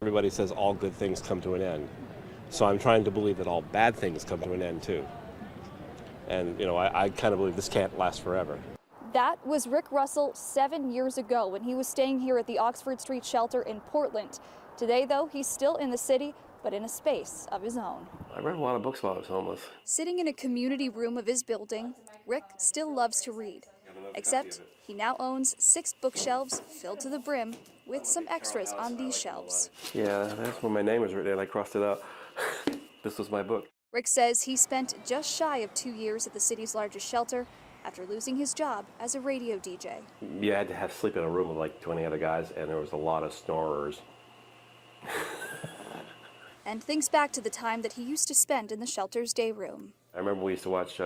Everybody says all good things come to an end. So I'm trying to believe that all bad things come to an end too. And, I kind of believe this can't last forever. That was Rick Russell 7 years ago when he was staying here at the Oxford Street shelter in Portland. Today, though, he's still in the city, but in a space of his own. I read a lot of books while I was homeless. Sitting in a community room of his building, Rick still loves to read. Except he now owns 6 bookshelves filled to the brim with some extras on these shelves. Yeah, that's when my name was written and I crossed it out. This was my book. Rick says he spent just shy of 2 years at the city's largest shelter after losing his job as a radio DJ. You had to sleep in a room with like 20 other guys, and there was a lot of snorers. And thinks back to the time that he used to spend in the shelter's day room. I remember we used to watch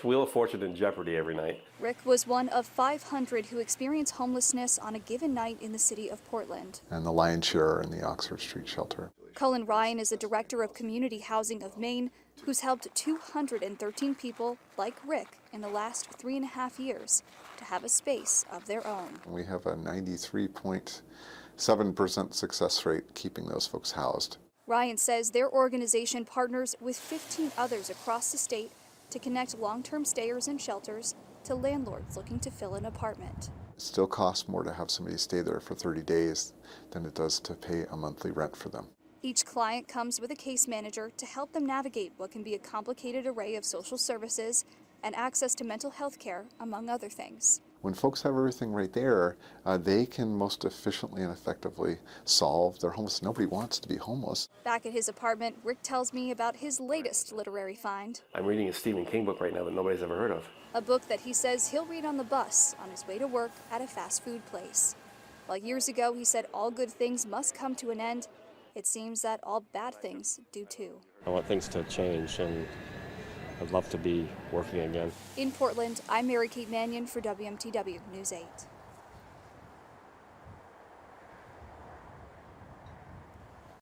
Wheel of Fortune and Jeopardy every night. Rick was one of 500 who experienced homelessness on a given night in the city of Portland. And the lion's share are in the Oxford Street shelter. Cullen Ryan is the director of Community Housing of Maine, who's helped 213 people like Rick in the last 3.5 years to have a space of their own. We have a 93.7% success rate keeping those folks housed. Ryan says their organization partners with 15 others across the state to connect long-term stayers in shelters to landlords looking to fill an apartment. It still costs more to have somebody stay there for 30 days than it does to pay a monthly rent for them. Each client comes with a case manager to help them navigate what can be a complicated array of social services and access to mental health care, among other things. When folks have everything right there, they can most efficiently and effectively solve their homelessness. Nobody wants to be homeless. Back at his apartment, Rick tells me about his latest literary find. I'm reading a Stephen King book right now that nobody's ever heard of. A book that he says he'll read on the bus on his way to work at a fast food place. While years ago he said all good things must come to an end, it seems that all bad things do too. I want things to change, and I'd love to be working again. In Portland, I'm Mary Kate Mannion for WMTW News 8.